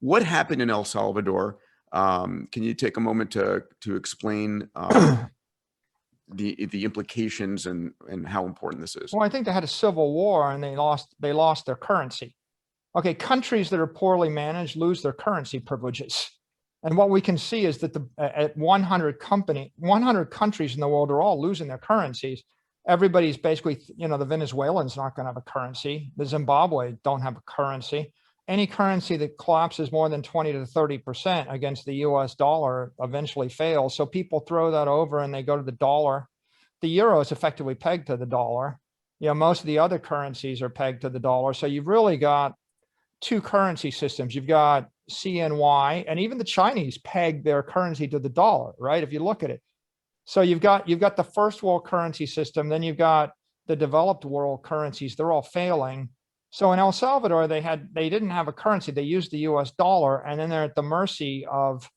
What happened in El Salvador? Can you take a moment to explain the implications and how important this is? Well, I think they had a civil war and they lost their currency. Okay, countries that are poorly managed lose their currency privileges. And what we can see is that at 100 countries in the world are all losing their currencies. Everybody's basically, the Venezuelans not going to have a currency. The Zimbabwe don't have a currency. Any currency that collapses more than 20 to 30% against the US dollar eventually fails. So people throw that over and they go to the dollar. The euro is effectively pegged to the dollar. Most of the other currencies are pegged to the dollar. So you've really got two currency systems. You've got CNY, and even the Chinese peg their currency to the dollar, right? If you look at it. So you've got the first world currency system, then you've got the developed world currencies. They're all failing. So in El Salvador, they didn't have a currency. They used the US dollar, and then they're at the mercy of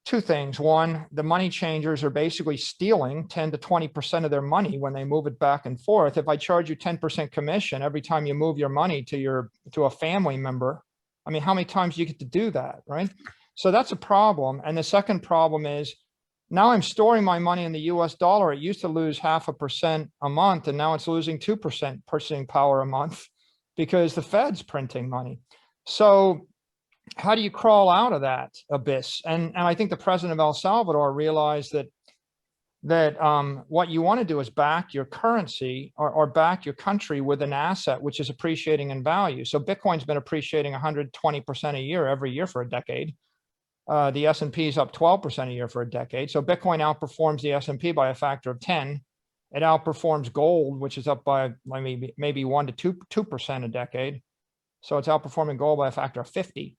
two things. One, the money changers are basically stealing 10 to 20% of their money when they move it back and forth. If I charge you 10% commission every time you move your money to a family member, I mean, how many times do you get to do that, right? So that's a problem. And the second problem is now I'm storing my money in the US dollar. It used to lose 0.5% a month, and now it's losing 2% purchasing power a month because the Fed's printing money. So how do you crawl out of that abyss? And I think the president of El Salvador realized that what you want to do is back your currency or back your country with an asset which is appreciating in value. So Bitcoin's been appreciating 120% a year every year for a decade. The S&P is up 12% a year for a decade. So Bitcoin outperforms the S&P by a factor of 10. It outperforms gold, which is up by maybe 1 to 2% a decade. So it's outperforming gold by a factor of 50.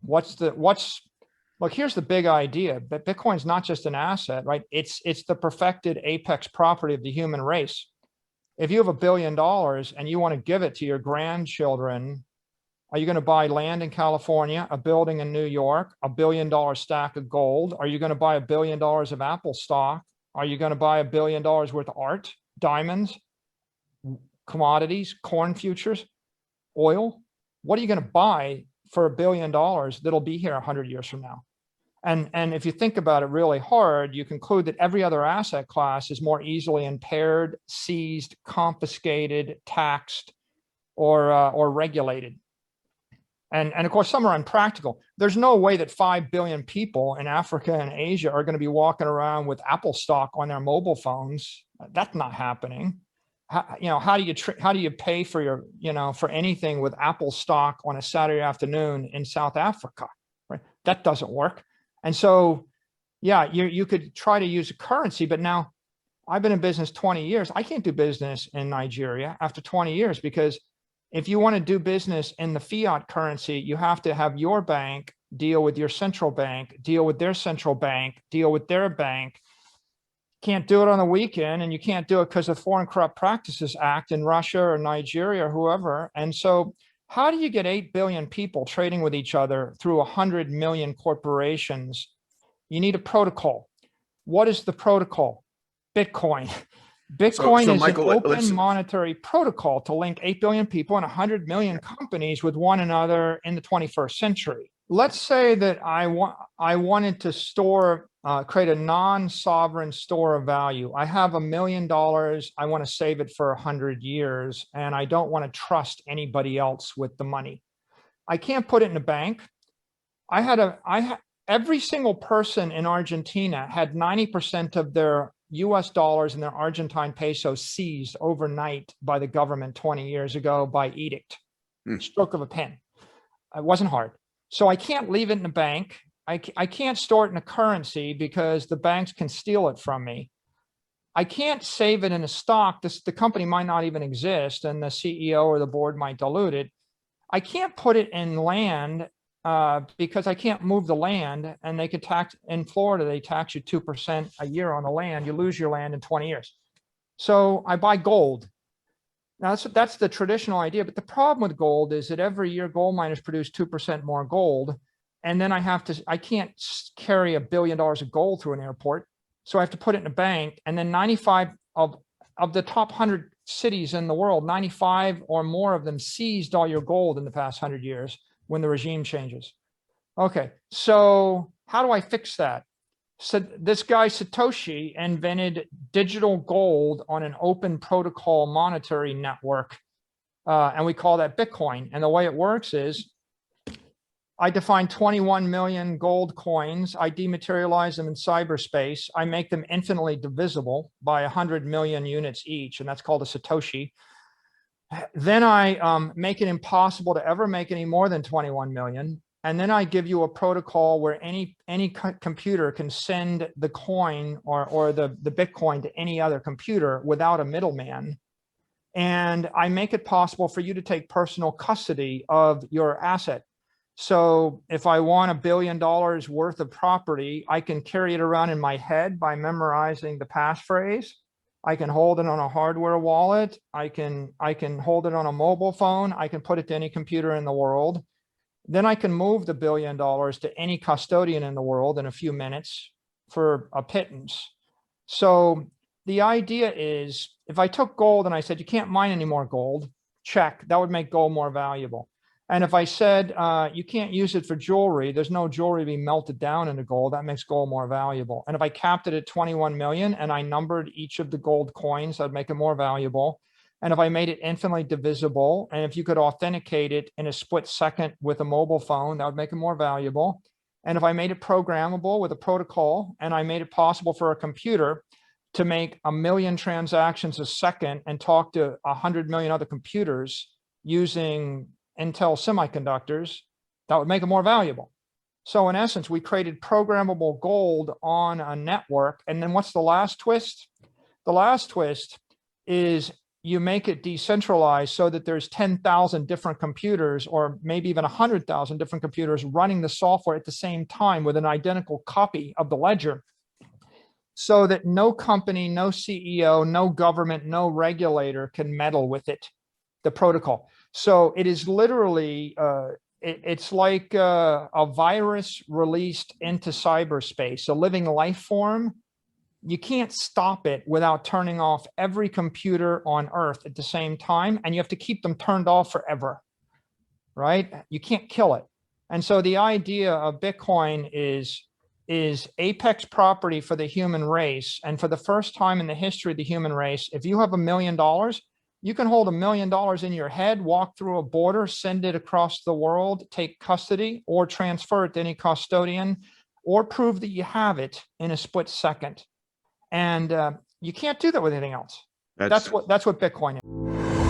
Look, here's the big idea, that Bitcoin's not just an asset, right? It's the perfected apex property of the human race. If you have $1 billion and you want to give it to your grandchildren, are you going to buy land in California, a building in New York, $1 billion stack of gold? Are you going to buy $1 billion of Apple stock? Are you going to buy $1 billion worth of art, diamonds, commodities, corn futures, oil? What are you going to buy for $1 billion that'll be here 100 years from now? And if you think about it really hard, you conclude that every other asset class is more easily impaired, seized, confiscated, taxed, or regulated. And of course, some are unpractical. There's no way that 5 billion people in Africa and Asia are going to be walking around with Apple stock on their mobile phones. That's not happening. How do you pay for for anything with Apple stock on a Saturday afternoon in South Africa, right? That doesn't work. And so, yeah, you could try to use a currency, but now I've been in business 20 years. I can't do business in Nigeria after 20 years, because if you want to do business in the fiat currency, you have to have your bank deal with your central bank, deal with their central bank, deal with their bank. Can't do it on the weekend, and you can't do it because of Foreign Corrupt Practices Act in Russia or Nigeria or whoever. And so how do you get 8 billion people trading with each other through 100 million corporations? You need a protocol. What is the protocol? Bitcoin. Bitcoin is Michael, an open monetary protocol to link 8 billion people and 100 million companies with one another in the 21st century. Let's say that I wanted to create a non-sovereign store of value. I have $1 million. I want to save it for 100 years, and I don't want to trust anybody else with the money. I can't put it in a bank. Every single person in Argentina had 90% of their US dollars and their Argentine pesos seized overnight by the government 20 years ago by edict. Stroke of a pen. It wasn't hard. So I can't leave it in a bank. I can't store it in a currency because the banks can steal it from me. I can't save it in a stock. The company might not even exist, and the CEO or the board might dilute it. I can't put it in land because I can't move the land, and they could tax in Florida. They tax you 2% a year on the land. You lose your land in 20 years. So I buy gold. Now that's the traditional idea. But the problem with gold is that every year gold miners produce 2% more gold. And then I can't carry $1 billion of gold through an airport. So I have to put it in a bank. And then 95 of the top 100 cities in the world, 95 or more of them seized all your gold in the past 100 years when the regime changes. Okay, so how do I fix that? So this guy Satoshi invented digital gold on an open protocol monetary network, and we call that Bitcoin. And the way it works is I define 21 million gold coins. I dematerialize them in cyberspace. I make them infinitely divisible by 100 million units each, and that's called a Satoshi. Then I make it impossible to ever make any more than 21 million. And then I give you a protocol where any computer can send the coin or the Bitcoin to any other computer without a middleman. And I make it possible for you to take personal custody of your asset. So if I want $1 billion worth of property, I can carry it around in my head by memorizing the passphrase. I can hold it on a hardware wallet. I can hold it on a mobile phone. I can put it to any computer in the world. Then I can move the $1 billion to any custodian in the world in a few minutes for a pittance. So the idea is, if I took gold and I said, you can't mine any more gold, check, that would make gold more valuable. And if I said, you can't use it for jewelry, there's no jewelry being melted down into gold, that makes gold more valuable. And if I capped it at 21 million and I numbered each of the gold coins, that'd make it more valuable. And if I made it infinitely divisible, and if you could authenticate it in a split second with a mobile phone, that would make it more valuable. And if I made it programmable with a protocol, and I made it possible for a computer to make 1 million transactions a second and talk to 100 million other computers using Intel semiconductors, that would make it more valuable. So in essence, we created programmable gold on a network. And then what's the last twist? The last twist is you make it decentralized so that there's 10,000 different computers, or maybe even 100,000 different computers running the software at the same time with an identical copy of the ledger, so that no company, no CEO, no government, no regulator can meddle with it, the protocol. So it is literally, it's like a virus released into cyberspace, a living life form. You can't stop it without turning off every computer on Earth at the same time, and you have to keep them turned off forever, right? You can't kill it. And so the idea of Bitcoin is apex property for the human race. And for the first time in the history of the human race, if you have $1 million, you can hold $1 million in your head, walk through a border, send it across the world, take custody, or transfer it to any custodian, or prove that you have it in a split second. And you can't do that with anything else. That's what Bitcoin is.